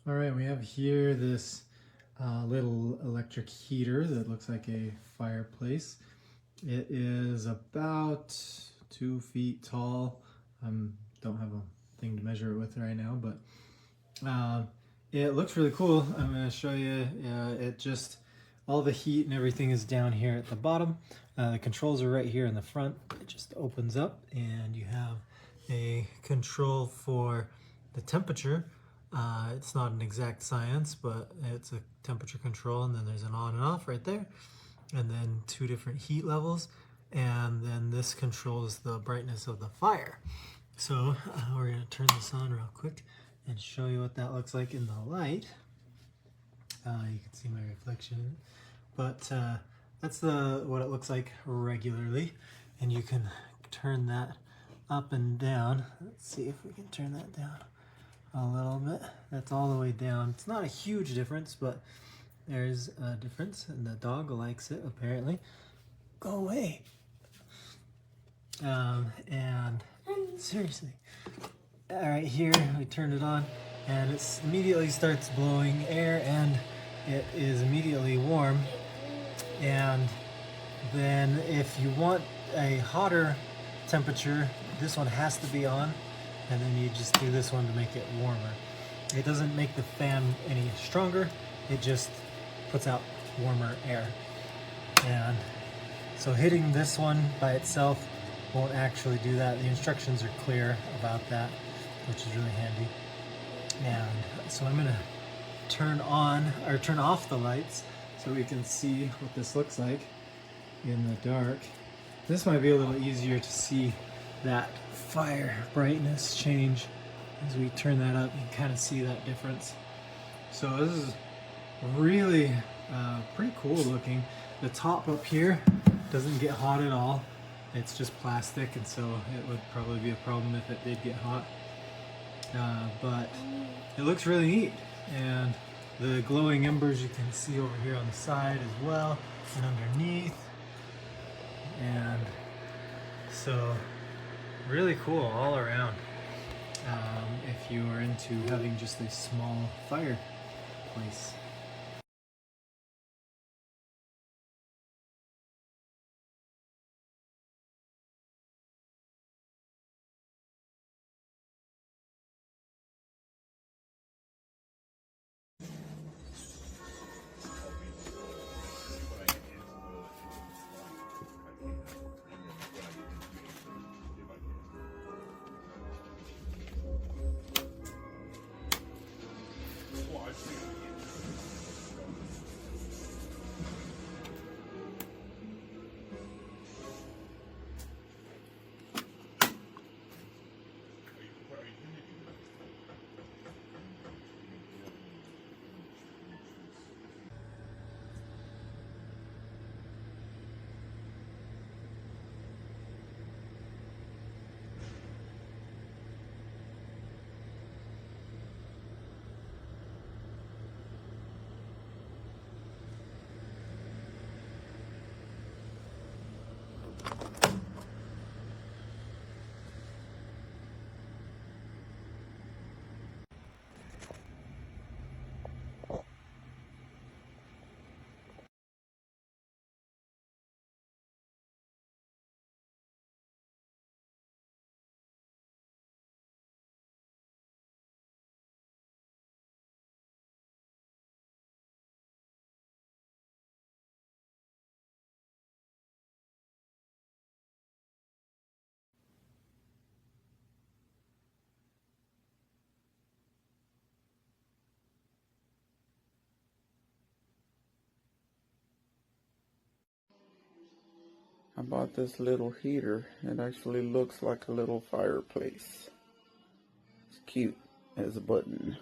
All right, we have here this little electric heater that looks like a fireplace. It is about 2 feet tall. Don't have a thing to measure it with right now, but it looks really cool. I'm going to show you. It just, all the heat and everything is down here at the bottom. The controls are right here in the front. It just opens up and you have a control for the temperature. It's not an exact science, but it's a temperature control, and then there's an on and off right there, and then 2 different heat levels, and then this controls the brightness of the fire. So we're going to turn this on real quick and show you what that looks like in the light. You can see my reflection in it, but that's what it looks like regularly, and you can turn that up and down. Let's see if we can turn that down a little bit. That's all the way down. It's not a huge difference, but there's a difference, and the dog likes it apparently. Go away. And seriously, all right, here we turned it on, and it immediately starts blowing air, and it is immediately warm. And then if you want a hotter temperature, this one has to be on, and then you just do this one to make it warmer. It doesn't make the fan any stronger, it just puts out warmer air. And so hitting this one by itself won't actually do that. The instructions are clear about that, which is really handy. And so I'm gonna turn off the lights so we can see what this looks like in the dark. This might be a little easier to see that fire brightness change. As we turn that up, you can kind of see that difference. So this is really pretty cool looking. The top up here doesn't get hot at all. It's just plastic, and so it would probably be a problem if it did get hot. But it looks really neat. And the glowing embers you can see over here on the side as well, and underneath. And so really cool all around. If you are into having just a small fireplace. I bought this little heater. It actually looks like a little fireplace. It's cute as a button.